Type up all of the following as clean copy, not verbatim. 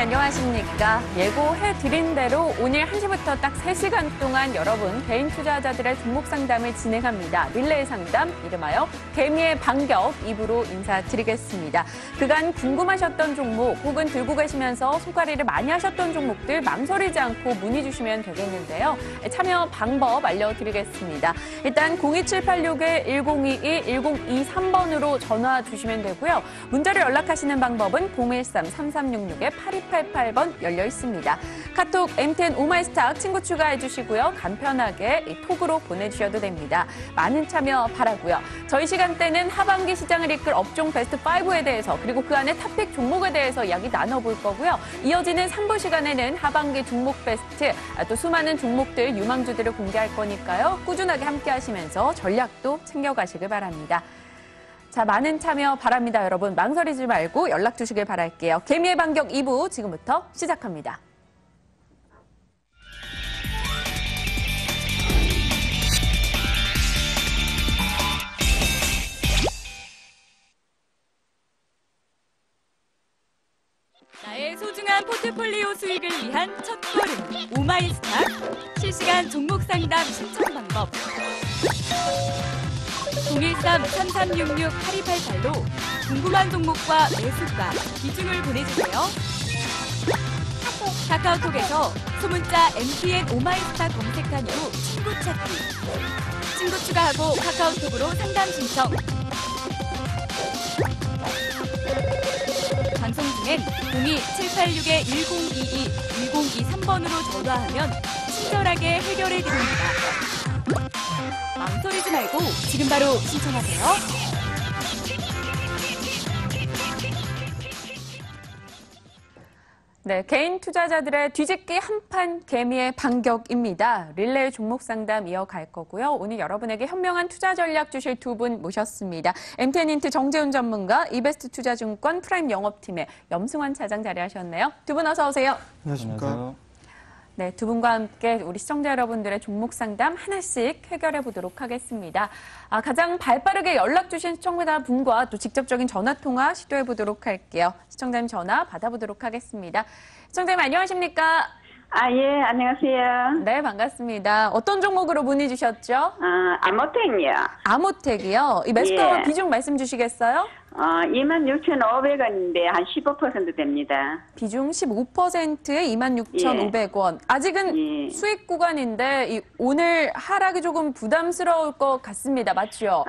안녕하십니까. 예고해드린 대로 오늘 1시부터 딱 3시간 동안 여러분 개인 투자자들의 종목 상담을 진행합니다. 릴레이 상담, 이름하여 개미의 반격 2부로 인사드리겠습니다. 그간 궁금하셨던 종목 혹은 들고 계시면서 손가락을 많이 하셨던 종목들 망설이지 않고 문의 주시면 되겠는데요. 참여 방법 알려드리겠습니다. 일단 02786-1022-1023번으로 전화 주시면 되고요. 문자로 연락하시는 방법은 013-3366-8288번 열려 있습니다. 카톡 MTN 오마이스탁 친구 추가해 주시고요. 간편하게 톡으로 보내주셔도 됩니다. 많은 참여 바라고요. 저희 시간대는 하반기 시장을 이끌 업종 베스트 5에 대해서 그리고 그 안에 탑픽 종목에 대해서 이야기 나눠볼 거고요. 이어지는 3부 시간에는 하반기 종목 베스트, 또 수많은 종목들, 유망주들을 공개할 거니까요. 꾸준하게 함께 하시면서 전략도 챙겨가시길 바랍니다. 자, 많은 참여 바랍니다, 여러분. 망설이지 말고 연락 주시길 바랄게요. 개미의 반격 2부 지금부터 시작합니다. 나의 소중한 포트폴리오 수익을 위한 첫걸음, 오마이스탁 실시간 종목 상담 신청 방법 013-3366-8288로 궁금한 종목과 매수가, 비중을 보내주세요. 카카오톡에서 소문자 MTN 오마이스탁 검색한 후 친구 찾기, 친구 추가하고 카카오톡으로 상담 신청. 방송 중엔 02786-1022-1023번으로 전화하면 친절하게 해결해드립니다. 망설이지 말고 지금 바로 신청하세요. 네, 개인 투자자들의 뒤집기 한판 개미의 반격입니다. 릴레이 종목 상담 이어갈 거고요. 오늘 여러분에게 현명한 투자 전략 주실 두 분 모셨습니다. MTN인트 정재훈 전문가, 이베스트 투자증권 프라임 영업팀의 염승환 차장 자리하셨네요. 두 분 어서 오세요. 안녕하십니까. 네, 두 분과 함께 우리 시청자 여러분들의 종목 상담 하나씩 해결해 보도록 하겠습니다. 가장 발빠르게 연락 주신 시청자 분과 또 직접적인 전화 통화 시도해 보도록 할게요. 시청자님 전화 받아보도록 하겠습니다. 시청자님 안녕하십니까? 예, 안녕하세요. 네, 반갑습니다. 어떤 종목으로 문의 주셨죠? 아모텍이요. 아모텍이요. 이 매수가와 예. 비중 말씀 주시겠어요? 26,500원인데 한 15% 됩니다. 비중 15%에 26,500원. 아직은 예. 수익 구간인데 오늘 하락이 조금 부담스러울 것 같습니다. 맞죠?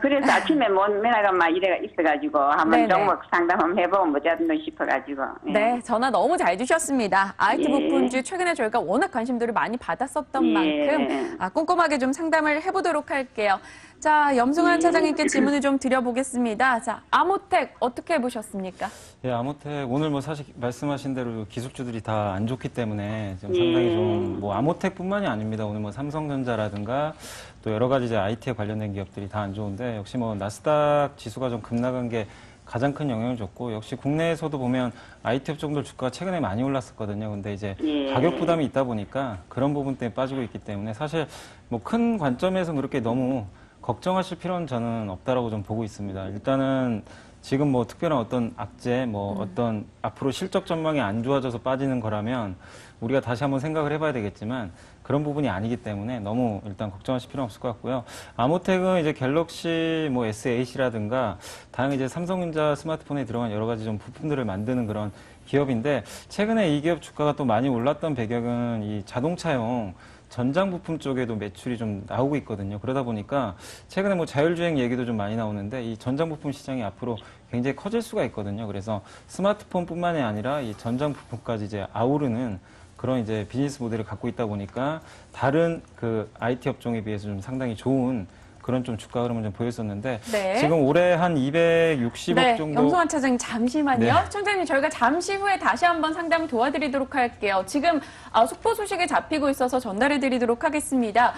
그래서 아침에 못 매나가 막 이래가 있어가지고 한번 네네. 종목 상담 한번 해보면 뭐자든가 싶어가지고. 예. 네, 전화 너무 잘 주셨습니다. IT 예. 부품주 최근에 저희가 워낙 관심들을 많이 받았었던 예. 만큼 꼼꼼하게 좀 상담을 해보도록 할게요. 자, 염승환 예. 차장님께 질문을 좀 드려보겠습니다. 자, 아모텍 어떻게 보셨습니까? 예, 아모텍 오늘 뭐 사실 말씀하신 대로 기술주들이 다 안 좋기 때문에 좀 상당히 좀 뭐 아모텍뿐만이 아닙니다. 오늘 뭐 삼성전자라든가 또 여러 가지 이제 IT에 관련된 기업들이 다 안 좋은데 역시 뭐 나스닥 지수가 좀 급락한 게 가장 큰 영향을 줬고 역시 국내에서도 보면 IT 업종들 주가가 최근에 많이 올랐었거든요. 근데 이제 예. 가격 부담이 있다 보니까 그런 부분 때문에 빠지고 있기 때문에 사실 뭐 큰 관점에서 그렇게 너무 걱정하실 필요는 저는 없다라고 좀 보고 있습니다. 일단은 지금 뭐 특별한 어떤 악재, 어떤 앞으로 실적 전망이 안 좋아져서 빠지는 거라면 우리가 다시 한번 생각을 해봐야 되겠지만 그런 부분이 아니기 때문에 너무 일단 걱정하실 필요는 없을 것 같고요. 아모텍은 이제 갤럭시 뭐 S8이라든가 다양한 이제 삼성전자 스마트폰에 들어간 여러 가지 좀 부품들을 만드는 그런 기업인데 최근에 이 기업 주가가 또 많이 올랐던 배경은 이 자동차용 전장 부품 쪽에도 매출이 좀 나오고 있거든요. 그러다 보니까 최근에 뭐 자율주행 얘기도 좀 많이 나오는데 이 전장 부품 시장이 앞으로 굉장히 커질 수가 있거든요. 그래서 스마트폰뿐만이 아니라 이 전장 부품까지 이제 아우르는 그런 이제 비즈니스 모델을 갖고 있다 보니까 다른 그 IT 업종에 비해서 좀 상당히 좋은 그런 좀 주가 흐름을 좀 보였었는데 네. 지금 올해 한 260억 네, 정도. 염승환 차장님 잠시만요. 네. 시청자님 저희가 잠시 후에 다시 한번 상담 도와드리도록 할게요. 지금 속보 소식이 잡히고 있어서 전달해드리도록 하겠습니다.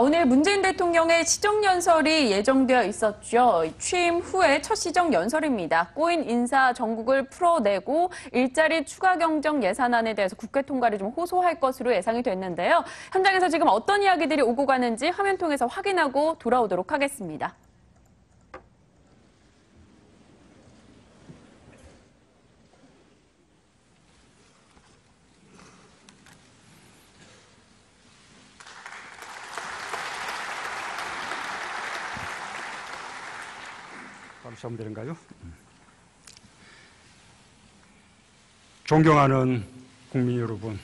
오늘 문재인 대통령의 시정연설이 예정되어 있었죠. 취임 후에 첫 시정연설입니다. 꼬인 인사 전국을 풀어내고 일자리 추가 경정 예산안에 대해서 국회 통과를 좀 호소할 것으로 예상이 됐는데요. 현장에서 지금 어떤 이야기들이 오고 가는지 화면 통해서 확인하고 돌아오도록 하겠습니다. 바로 시작하면 되는가요? 존경하는 국민 여러분,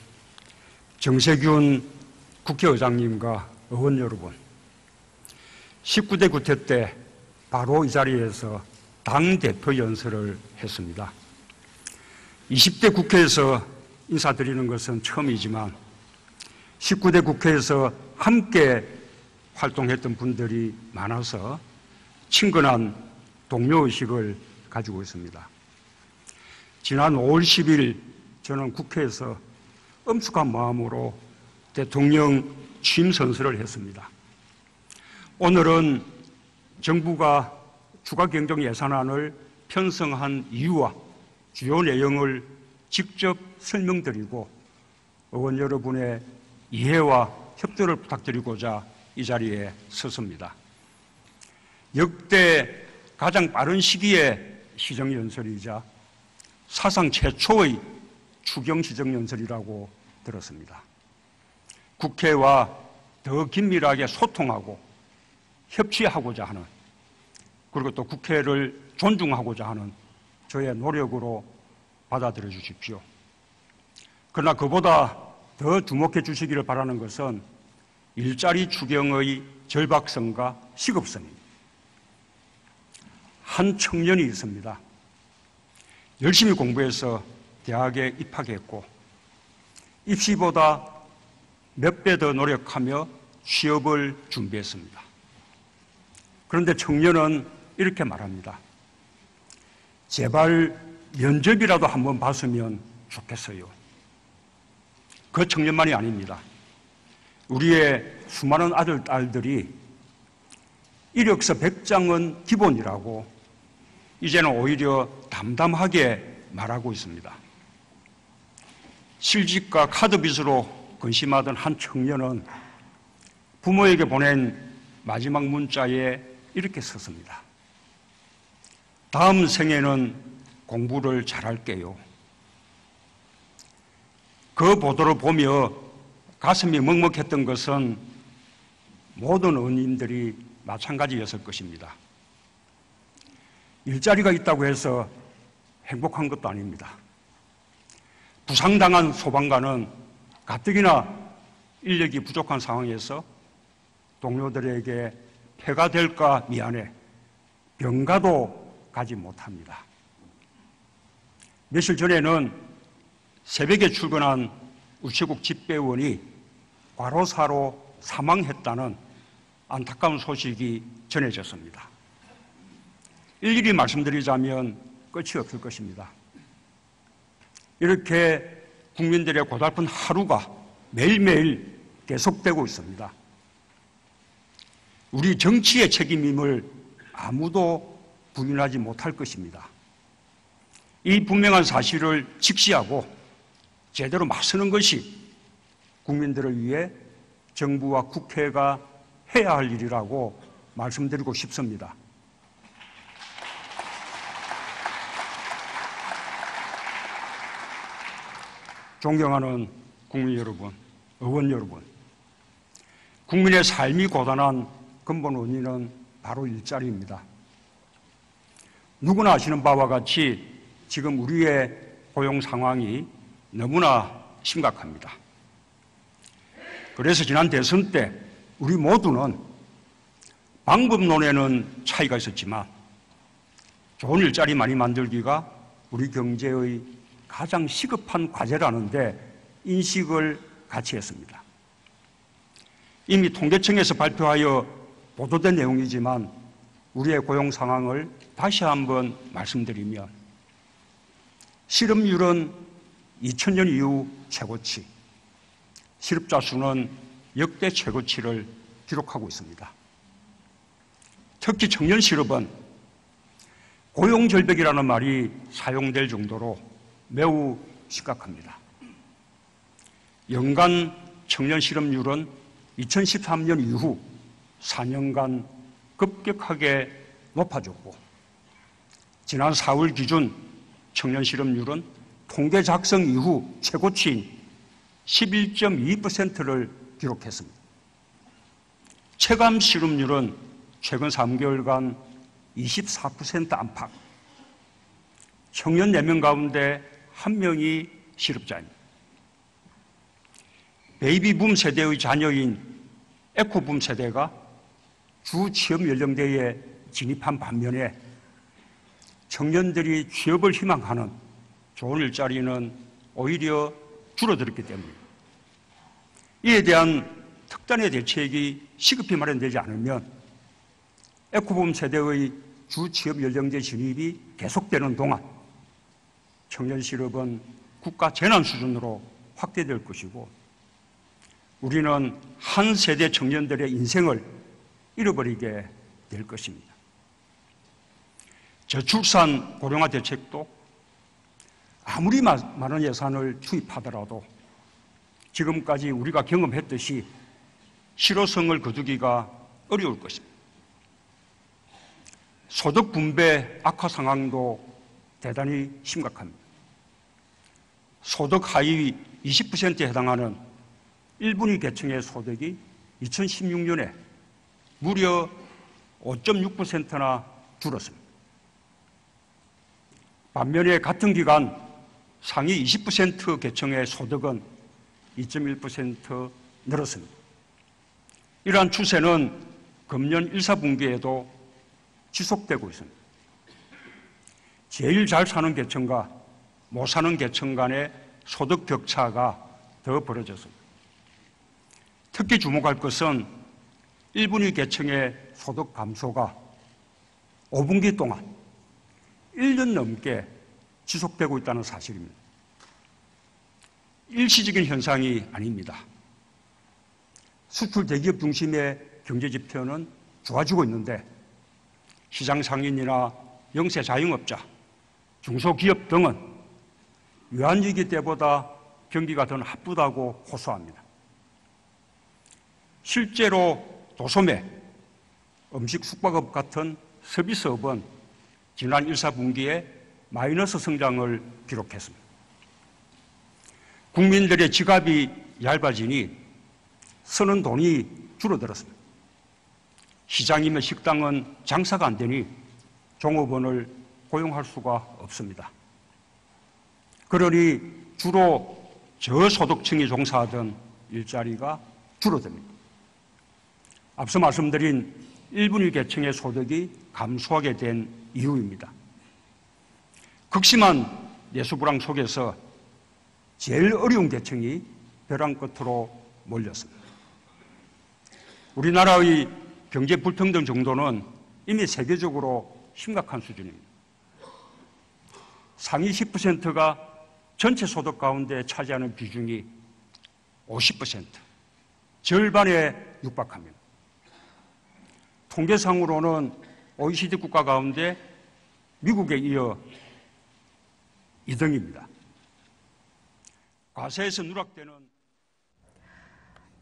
정세균 국회의장님과 의원 여러분, 19대 국회 때 바로 이 자리에서 당대표 연설을 했습니다. 20대 국회에서 인사드리는 것은 처음이지만 19대 국회에서 함께 활동했던 분들이 많아서 친근한 동료의식을 가지고 있습니다. 지난 5월 10일 저는 국회에서 엄숙한 마음으로 대통령 취임 선서를 했습니다. 오늘은 정부가 추가경정 예산안을 편성한 이유와 주요 내용을 직접 설명드리고 의원 여러분의 이해와 협조를 부탁드리고자 이 자리에 섰습니다. 역대 가장 빠른 시기에 시정연설이자 사상 최초의 추경 시정연설이라고 들었습니다. 국회와 더 긴밀하게 소통하고 협치하고자 하는, 그리고 또 국회를 존중하고자 하는 저의 노력으로 받아들여 주십시오. 그러나 그보다 더 주목해 주시기를 바라는 것은 일자리 추경의 절박성과 시급성입니다. 한 청년이 있습니다. 열심히 공부해서 대학에 입학했고 입시보다 몇 배 더 노력하며 취업을 준비했습니다. 그런데 청년은 이렇게 말합니다. 제발 면접이라도 한번 봤으면 좋겠어요. 그 청년만이 아닙니다. 우리의 수많은 아들, 딸들이 이력서 100장은 기본이라고 이제는 오히려 담담하게 말하고 있습니다. 실직과 카드빚으로 근심하던 한 청년은 부모에게 보낸 마지막 문자에 이렇게 썼습니다. 다음 생에는 공부를 잘할게요. 그 보도를 보며 가슴이 먹먹했던 것은 모든 의원님들이 마찬가지였을 것입니다. 일자리가 있다고 해서 행복한 것도 아닙니다. 부상당한 소방관은 가뜩이나 인력이 부족한 상황에서 동료들에게 폐가 될까 미안해 병가도 가지 못합니다. 며칠 전에는 새벽에 출근한 우체국 집배원이 과로사로 사망했다는 안타까운 소식이 전해졌습니다. 일일이 말씀드리자면 끝이 없을 것입니다. 이렇게 국민들의 고달픈 하루가 매일매일 계속되고 있습니다. 우리 정치의 책임임을 아무도 부인하지 못할 것입니다. 이 분명한 사실을 직시하고 제대로 맞서는 것이 국민들을 위해 정부와 국회가 해야 할 일이라고 말씀드리고 싶습니다. 존경하는 국민 여러분, 의원 여러분, 국민의 삶이 고단한 근본 원인은 바로 일자리입니다. 누구나 아시는 바와 같이 지금 우리의 고용 상황이 너무나 심각합니다. 그래서 지난 대선 때 우리 모두는 방법론에는 차이가 있었지만 좋은 일자리 많이 만들기가 우리 경제의 가장 시급한 과제라는 데 인식을 같이 했습니다. 이미 통계청에서 발표하여 보도된 내용이지만 우리의 고용 상황을 다시 한번 말씀드리면 실업률은 2000년 이후 최고치, 실업자 수는 역대 최고치를 기록하고 있습니다. 특히 청년 실업은 고용절벽이라는 말이 사용될 정도로 매우 심각합니다. 연간 청년 실업률은 2013년 이후 4년간 급격하게 높아졌고 지난 4월 기준 청년 실업률은 통계 작성 이후 최고치인 11.2%를 기록했습니다. 체감 실업률은 최근 3개월간 24% 안팎. 청년 4명 가운데 1명이 실업자입니다. 베이비붐 세대의 자녀인 에코붐 세대가 주 취업 연령대에 진입한 반면에 청년들이 취업을 희망하는 좋은 일자리는 오히려 줄어들었기 때문입니다. 이에 대한 특단의 대책이 시급히 마련되지 않으면 에코붐 세대의 주 취업 연령대 진입이 계속되는 동안 청년 실업은 국가 재난 수준으로 확대될 것이고 우리는 한 세대 청년들의 인생을 잃어버리게 될 것입니다. 저출산 고령화 대책도 아무리 많은 예산을 투입하더라도 지금까지 우리가 경험했듯이 실효성을 거두기가 어려울 것입니다. 소득 분배 악화 상황도 대단히 심각합니다. 소득 하위 20%에 해당하는 1분위 계층의 소득이 2016년에 무려 5.6%나 줄었습니다. 반면에 같은 기간 상위 20% 계층의 소득은 2.1% 늘었습니다. 이러한 추세는 금년 1, 4분기에도 지속되고 있습니다. 제일 잘 사는 계층과 못 사는 계층 간의 소득 격차가 더 벌어졌습니다. 특히 주목할 것은 1분위 계층의 소득 감소가 5분기 동안 1년 넘게 지속되고 있다는 사실입니다. 일시적인 현상이 아닙니다. 수출 대기업 중심의 경제 지표는 좋아지고 있는데 시장 상인이나 영세 자영업자, 중소기업 등은 외환위기 때보다 경기가 더 나쁘다고 호소합니다. 실제로 도소매, 음식 숙박업 같은 서비스업은 지난 1, 4분기에 마이너스 성장을 기록했습니다. 국민들의 지갑이 얇아지니 쓰는 돈이 줄어들었습니다. 시장이며 식당은 장사가 안 되니 종업원을 고용할 수가 없습니다. 그러니 주로 저소득층이 종사하던 일자리가 줄어듭니다. 앞서 말씀드린 1분위 계층의 소득이 감소하게 된 이유입니다. 극심한 내수불황 속에서 제일 어려운 계층이 벼랑 끝으로 몰렸습니다. 우리나라의 경제 불평등 정도는 이미 세계적으로 심각한 수준입니다. 상위 10%가 전체 소득 가운데 차지하는 비중이 50%, 절반에 육박합니다. 통계상으로는 OECD 국가 가운데 미국에 이어 2등입니다. 과세에서 누락되는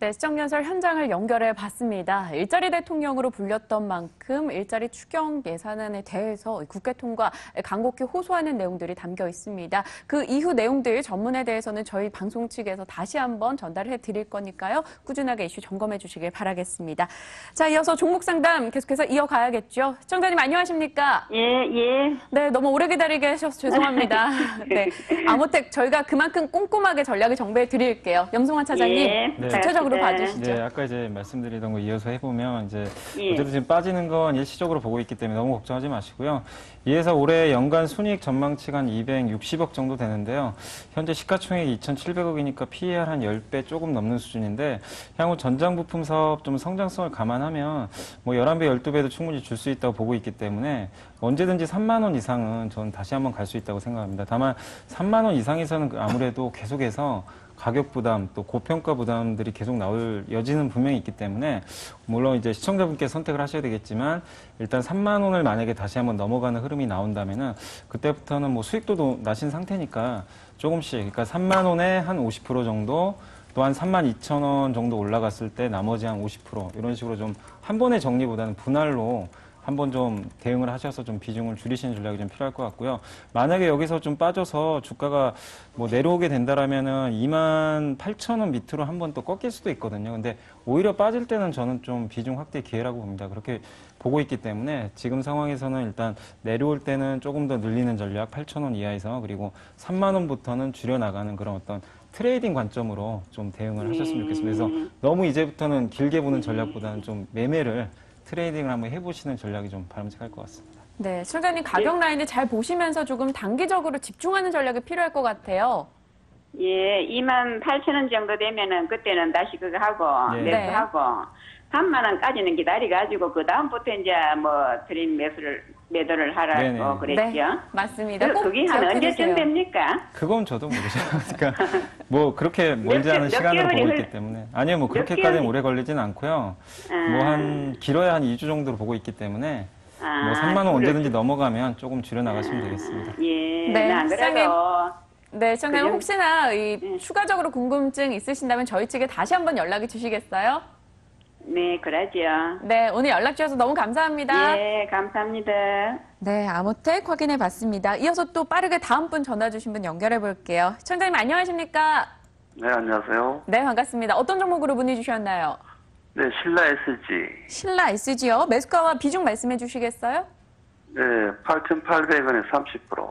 네, 시정연설 현장을 연결해 봤습니다. 일자리 대통령으로 불렸던 만큼 일자리 추경 예산안에 대해서 국회 통과 간곡히 호소하는 내용들이 담겨 있습니다. 그 이후 내용들 전문에 대해서는 저희 방송 측에서 다시 한번 전달해 드릴 거니까요. 꾸준하게 이슈 점검해 주시길 바라겠습니다. 자, 이어서 종목 상담 계속해서 이어가야겠죠. 시청자님 안녕하십니까? 예. 네, 너무 오래 기다리게 하셔서 죄송합니다. 네, 아모텍 저희가 그만큼 꼼꼼하게 전략을 정비해 드릴게요. 염송환 차장님, 예. 구체적으로 봐주시죠. 네, 아까 이제 말씀드리던 거 이어서 해보면 이제 예. 어쨌든 지금 빠지는 건 일시적으로 보고 있기 때문에 너무 걱정하지 마시고요. 이에서 올해 연간 순이익 전망치가 한 260억 정도 되는데요. 현재 시가총액이 2,700억이니까 PER 한 10배 조금 넘는 수준인데 향후 전장 부품 사업 좀 성장성을 감안하면 뭐 11배, 12배도 충분히 줄 수 있다고 보고 있기 때문에 언제든지 3만 원 이상은 저는 다시 한번 갈 수 있다고 생각합니다. 다만 3만 원 이상에서는 아무래도 계속해서 가격 부담 또 고평가 부담들이 계속 나올 여지는 분명히 있기 때문에 물론 이제 시청자분께 선택을 하셔야 되겠지만 일단 3만 원을 만약에 다시 한번 넘어가는 흐름이 나온다면은 그때부터는 뭐 수익도 나신 상태니까 조금씩 그러니까 3만 원에 한 50% 정도 또 한 3만 2천 원 정도 올라갔을 때 나머지 한 50% 이런 식으로 좀 한 번의 정리보다는 분할로 한번 좀 대응을 하셔서 좀 비중을 줄이시는 전략이 좀 필요할 것 같고요. 만약에 여기서 좀 빠져서 주가가 뭐 내려오게 된다라면은 28,000원 밑으로 한번 또 꺾일 수도 있거든요. 근데 오히려 빠질 때는 저는 좀 비중 확대 기회라고 봅니다. 그렇게 보고 있기 때문에 지금 상황에서는 일단 내려올 때는 조금 더 늘리는 전략 8,000원 이하에서 그리고 3만 원부터는 줄여나가는 그런 어떤 트레이딩 관점으로 좀 대응을 하셨으면 좋겠습니다. 그래서 너무 이제부터는 길게 보는 전략보다는 좀 매매를 트레이딩을 한번 해보시는 전략이 좀 바람직할 것 같습니다. 네, 시청자님 가격 라인을 잘 보시면서 조금 단기적으로 집중하는 전략이 필요할 것 같아요. 예, 28,000원 정도 되면은 그때는 다시 그거 하고 네. 매수하고 3만 원까지는 기다려가지고 그 다음부터 이제 뭐 트림 매도를 하라고 네네. 그랬죠. 네, 맞습니다. 꼭 그게 한 기억해 언제쯤 주세요. 됩니까? 그건 저도 모르죠. 그러니까 뭐 그렇게 멀지 않은 몇 시간을 개월이 보고 있기 때문에 아니요, 뭐 그렇게까지는 오래 걸리지는 않고요. 뭐 한 길어야 한 2주 정도로 보고 있기 때문에 뭐 3만 원 언제든지 넘어가면 조금 줄여 나가시면 되겠습니다. 예, 네, 안 그래도 네, 시청자님 그냥- 혹시나 추가적으로 궁금증 있으신다면 저희 측에 다시 한번 연락을 주시겠어요? 네, 그러죠. 네, 오늘 연락 주셔서 너무 감사합니다. 예, 감사합니다. 네, 아모텍 확인해 봤습니다. 이어서 또 빠르게 다음 분 전화 주신 분 연결해 볼게요. 시청자님 안녕하십니까? 네, 안녕하세요. 네, 반갑습니다. 어떤 종목으로 문의 주셨나요? 네, 신라 SG. 신라 SG요. 매수가와 비중 말씀해 주시겠어요? 네, 8,800원에 30%.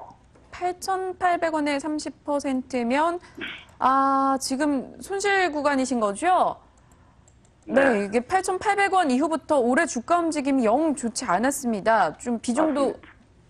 8,800원에 30%면 지금 손실 구간이신 거죠? 네, 이게 8,800원 이후부터 올해 주가 움직임이 영 좋지 않았습니다. 좀 비중도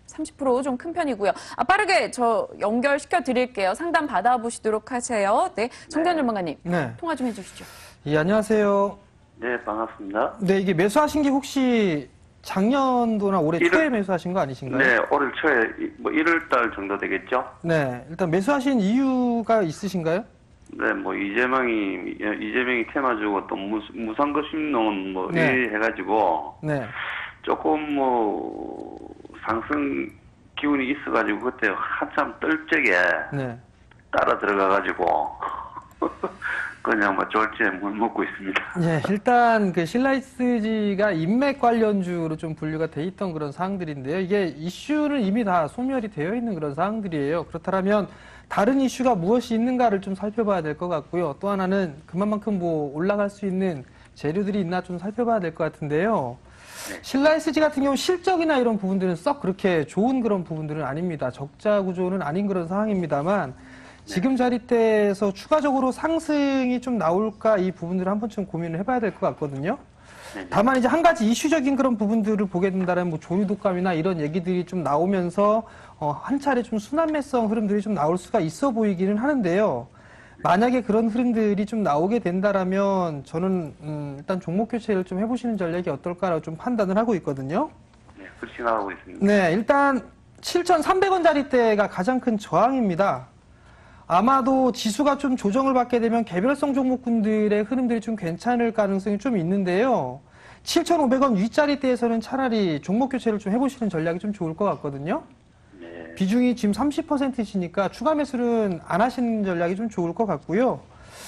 30% 좀 큰 편이고요. 빠르게 저 연결시켜 드릴게요. 상담 받아보시도록 하세요. 네, 정대현 전문가님 네. 통화 좀 해주시죠. 예, 안녕하세요. 네, 반갑습니다. 네, 이게 매수하신 게 혹시 작년도나 올해 초에 매수하신 거 아니신가요? 네, 올 초에 뭐 1월 달 정도 되겠죠? 네, 일단 매수하신 이유가 있으신가요? 네, 뭐 이재명이 테마주고 또 무상급 신농은 뭐 네. 이 해가지고 네, 조금 뭐 상승 기운이 있어가지고 그때 한참 뜰 적에 네. 따라 들어가가지고 그냥 뭐 졸지에 물 먹고 있습니다. 예, 일단 그 신라이스지가 인맥 관련주로 좀 분류가 돼 있던 그런 사항들인데요. 이게 이슈는 이미 다 소멸이 되어 있는 그런 사항들이에요. 그렇다면 다른 이슈가 무엇이 있는가를 좀 살펴봐야 될 것 같고요. 또 하나는 그만큼 뭐 올라갈 수 있는 재료들이 있나 좀 살펴봐야 될 것 같은데요. 신라이스지 같은 경우 실적이나 이런 부분들은 썩 그렇게 좋은 그런 부분들은 아닙니다. 적자 구조는 아닌 그런 상황입니다만 지금 자리대에서 추가적으로 상승이 좀 나올까 이 부분들을 한 번쯤 고민을 해봐야 될 것 같거든요. 다만 이제 한 가지 이슈적인 그런 부분들을 보게 된다면 뭐 조류 독감이나 이런 얘기들이 좀 나오면서 한 차례 좀 순환매성 흐름들이 좀 나올 수가 있어 보이기는 하는데요. 만약에 그런 흐름들이 좀 나오게 된다라면 저는 일단 종목 교체를 좀 해보시는 전략이 어떨까라고 좀 판단을 하고 있거든요. 네, 그렇게 생각하고 있습니다. 네, 일단 7,300원짜리대가 가장 큰 저항입니다. 아마도 지수가 좀 조정을 받게 되면 개별성 종목군들의 흐름들이 좀 괜찮을 가능성이 좀 있는데요. 7,500원 윗자리대에서는 차라리 종목 교체를 좀 해보시는 전략이 좀 좋을 것 같거든요. 네. 비중이 지금 30%이시니까 추가 매수는 안 하시는 전략이 좀 좋을 것 같고요.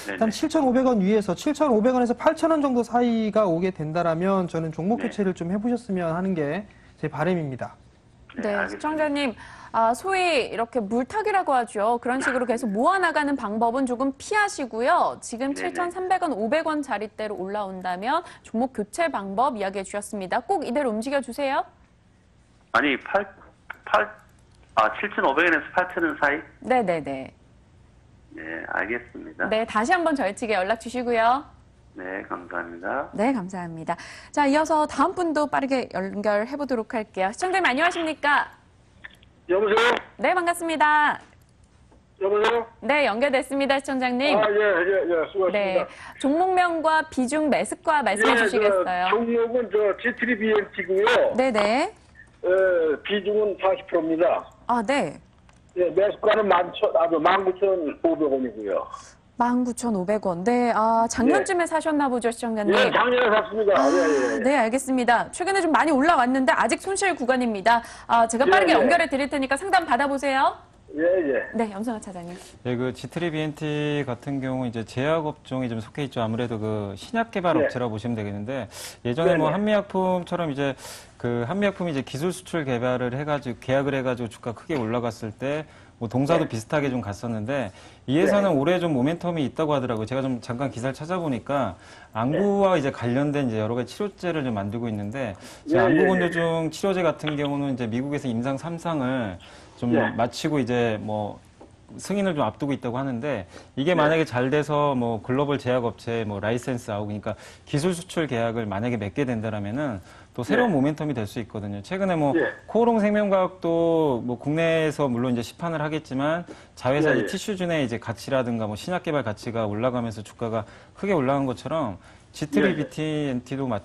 일단 7,500원 위에서 7,500원에서 8,000원 정도 사이가 오게 된다라면 저는 종목 네. 교체를 좀 해보셨으면 하는 게 제 바람입니다. 네, 알겠습니다. 시청자님, 소위 이렇게 물타기라고 하죠. 그런 식으로 계속 모아나가는 방법은 조금 피하시고요. 지금 네네. 7,300원, 500원 자리대로 올라온다면 종목 교체 방법 이야기해 주셨습니다. 꼭 이대로 움직여 주세요. 아니 7,500원에서 8,000원 사이? 네네네. 네, 알겠습니다. 네, 다시 한번 저희 측에 연락 주시고요. 네, 감사합니다. 네, 감사합니다. 자, 이어서 다음 분도 빠르게 연결해 보도록 할게요. 시청자님 안녕하십니까? 여보세요? 네, 반갑습니다. 여보세요? 네, 연결됐습니다, 시청자님. 수고하셨습니다. 네, 종목명과 비중 매수가 말씀해 주시겠어요? 종목은 GTBNT고요. 네네. 비중은 40%입니다. 네. 매수가는 19,500원이고요. 19,500원. 네, 작년쯤에 사셨나 보죠, 시청자님? 예, 작년에 샀습니다. 네, 알겠습니다. 최근에 좀 많이 올라왔는데 아직 손실 구간입니다. 제가 예, 빠르게 예. 연결해 드릴 테니까 상담 받아보세요. 예, 예. 네, 염성아 차장님. 네, 그 G3BNT 같은 경우 이제 제약 업종이 좀 속해 있죠. 아무래도 그 신약 개발 네. 업체라고 보시면 되겠는데 예전에 네네. 뭐 한미약품처럼 이제 그 한미약품이 이제 기술 수출 개발을 해가지고 계약을 해가지고 주가 크게 올라갔을 때 뭐 동사도 네. 비슷하게 좀 갔었는데 이 회사는 올해 좀 모멘텀이 있다고 하더라고요. 제가 좀 잠깐 기사를 찾아보니까 안구와 이제 관련된 이제 여러 가지 치료제를 좀 만들고 있는데 예, 안구건조증 치료제 같은 경우는 이제 미국에서 임상 3상을 좀 예. 마치고 이제 뭐 승인을 좀 앞두고 있다고 하는데 이게 네. 만약에 잘 돼서 뭐 글로벌 제약업체 뭐 라이센스 아웃 그러니까 기술 수출 계약을 만약에 맺게 된다라면은 또 새로운 모멘텀이 될 수 있거든요. 최근에 뭐 예. 코오롱 생명과학도 뭐 국내에서 물론 이제 시판을 하겠지만 자회사 예, 예. 티슈준의 이제 가치라든가 뭐 신약 개발 가치가 올라가면서 주가가 크게 올라간 것처럼 예,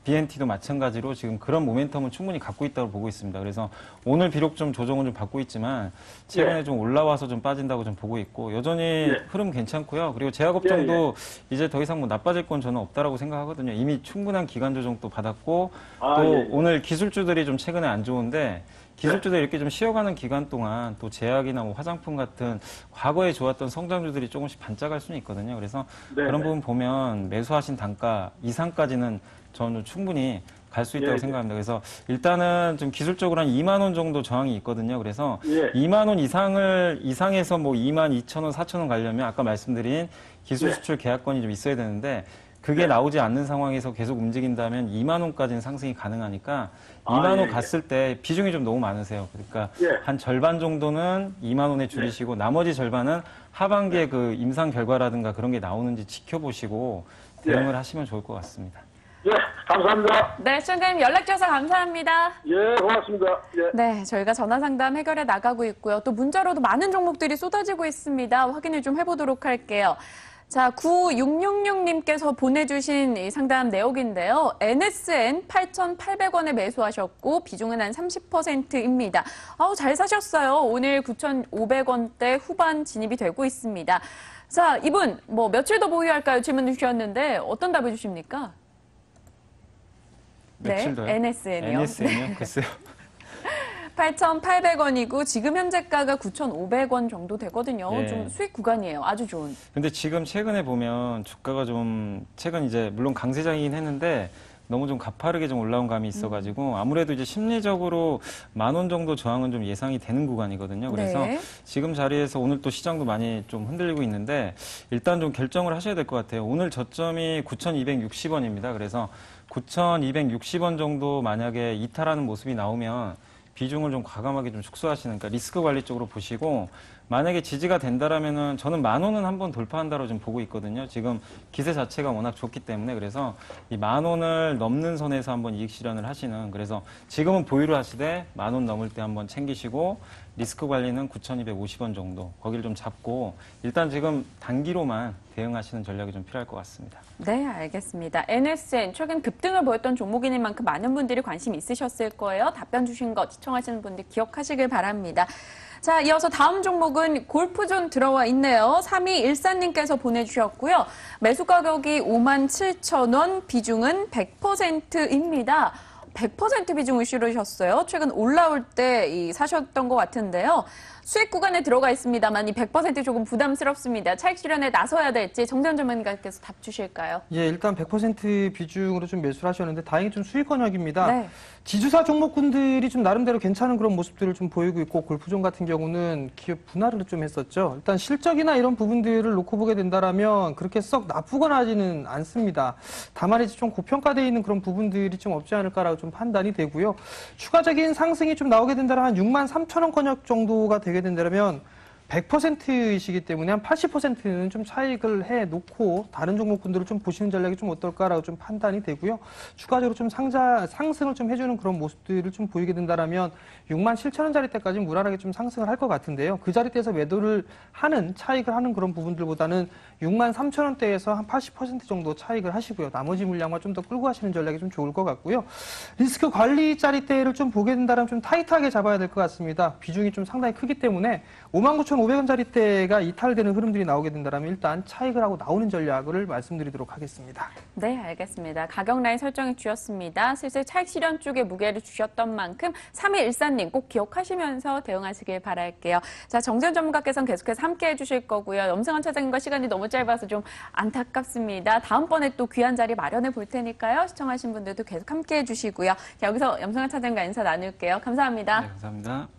BNT도 마찬가지로 지금 그런 모멘텀은 충분히 갖고 있다고 보고 있습니다. 그래서 오늘 비록 좀 조정은 좀 받고 있지만 최근에 예. 좀 올라와서 좀 빠진다고 좀 보고 있고 여전히 예. 흐름 괜찮고요. 그리고 제약업종도 이제 더 이상 뭐 나빠질 건 저는 없다라고 생각하거든요. 이미 충분한 기간 조정도 받았고 아, 또 예, 예. 오늘 기술주들이 좀 최근에 안 좋은데 기술주들이 이렇게 좀 쉬어가는 기간 동안 또 제약이나 뭐 화장품 같은 과거에 좋았던 성장주들이 조금씩 반짝할 수는 있거든요. 그래서 네, 그런 네. 부분 보면 매수하신 단가 이상까지는 저는 충분히 갈 수 있다고 예, 예. 생각합니다. 그래서 일단은 좀 기술적으로 한 2만 원 정도 저항이 있거든요. 그래서 예. 2만 원 이상에서 뭐 2만 2천 원, 4천 원 가려면 아까 말씀드린 기술 예. 수출 계약권이 좀 있어야 되는데 그게 나오지 않는 상황에서 계속 움직인다면 2만 원까지는 상승이 가능하니까 2만 원 예, 예. 갔을 때 비중이 좀 너무 많으세요. 그러니까 예. 한 절반 정도는 2만 원에 줄이시고 나머지 절반은 하반기에 그 임상 결과라든가 그런 게 나오는지 지켜보시고 대응을 하시면 좋을 것 같습니다. 예, 감사합니다. 네, 시청자님 연락 주셔서 감사합니다. 예, 고맙습니다. 예. 네, 저희가 전화 상담 해결해 나가고 있고요. 또 문자로도 많은 종목들이 쏟아지고 있습니다. 확인을 좀 해보도록 할게요. 자, 9666님께서 보내주신 이 상담 내역인데요. NSN 8,800원에 매수하셨고 비중은 한 30%입니다. 잘 사셨어요. 오늘 9,500원대 후반 진입이 되고 있습니다. 자, 이분 뭐 며칠 더 보유할까요? 질문 주셨는데 어떤 답을 주십니까? 며칠 더요? NSN이요. NSN이요? 글쎄요. 8,800원이고 지금 현재가가 9,500원 정도 되거든요. 예. 좀 수익 구간이에요. 아주 좋은. 근데 지금 최근에 보면 주가가 좀 최근 이제 물론 강세장이긴 했는데 너무 좀 가파르게 좀 올라온 감이 있어가지고 아무래도 이제 심리적으로 10,000원 정도 저항은 좀 예상이 되는 구간이거든요. 그래서 네. 지금 자리에서 오늘 또 시장도 많이 좀 흔들리고 있는데 일단 좀 결정을 하셔야 될 것 같아요. 오늘 저점이 9,260원입니다. 그래서 9,260원 정도 만약에 이탈하는 모습이 나오면 비중을 좀 과감하게 좀 축소하시는, 그러니까 리스크 관리 쪽으로 보시고, 만약에 지지가 된다라면은 저는 10,000원은 한번 돌파한다로 좀 보고 있거든요. 지금 기세 자체가 워낙 좋기 때문에. 그래서 이 10,000원을 넘는 선에서 한번 이익 실현을 하시는, 그래서 지금은 보유를 하시되 10,000원 넘을 때 한번 챙기시고 리스크 관리는 9,250원 정도 거기를 좀 잡고 일단 지금 단기로만 대응하시는 전략이 좀 필요할 것 같습니다. 네, 알겠습니다. NSN 최근 급등을 보였던 종목인 만큼 많은 분들이 관심 있으셨을 거예요. 답변 주신 거 시청하시는 분들 기억하시길 바랍니다. 자, 이어서 다음 종목은 골프존 들어와 있네요. 3214님께서 보내주셨고요. 매수 가격이 57,000원, 비중은 100%입니다. 100% 비중을 실으셨어요. 최근 올라올 때 사셨던 것 같은데요. 수익 구간에 들어가 있습니다만 이 100% 조금 부담스럽습니다. 차익 실현에 나서야 될지 정대현 전문가께서 답 주실까요? 예, 일단 100% 비중으로 좀 매수를 하셨는데 다행히 좀 수익 권역입니다. 네. 지주사 종목군들이 좀 나름대로 괜찮은 그런 모습들을 좀 보이고 있고 골프존 같은 경우는 기업 분할을 좀 했었죠. 일단 실적이나 이런 부분들을 놓고 보게 된다라면 그렇게 썩 나쁘거나 하지는 않습니다. 다만 이제 좀 고평가되어 있는 그런 부분들이 좀 없지 않을까라고 좀 판단이 되고요. 추가적인 상승이 좀 나오게 된다면 한 63,000원 권역 정도가 되게 된다면 100%이시기 때문에 한 80%는 좀 차익을 해 놓고 다른 종목군들을 좀 보시는 전략이 좀 어떨까라고 좀 판단이 되고요. 추가적으로 좀 상승을 좀 해주는 그런 모습들을 좀 보이게 된다라면 67,000원짜리 때까지 무난하게 좀 상승을 할 것 같은데요. 그 자리대에서 매도를 하는 차익을 하는 그런 부분들보다는 63,000원대에서 한 80% 정도 차익을 하시고요. 나머지 물량만 좀 더 끌고 가시는 전략이 좀 좋을 것 같고요. 리스크 관리 자리대를 좀 보게 된다면 좀 타이트하게 잡아야 될 것 같습니다. 비중이 좀 상당히 크기 때문에 59,000원 4,500원짜리대가 이탈되는 흐름들이 나오게 된다면 일단 차익을 하고 나오는 전략을 말씀드리도록 하겠습니다. 네, 알겠습니다. 가격 라인 설정해 주셨습니다. 슬슬 차익 실현 쪽에 무게를 주셨던 만큼 3114님 꼭 기억하시면서 대응하시길 바랄게요. 자, 정재훈 전문가께서는 계속해서 함께 해주실 거고요. 염승환 차장님과 시간이 너무 짧아서 좀 안타깝습니다. 다음번에 또 귀한 자리 마련해 볼 테니까요. 시청하신 분들도 계속 함께 해주시고요. 자, 여기서 염승환 차장님과 인사 나눌게요. 감사합니다. 네, 감사합니다.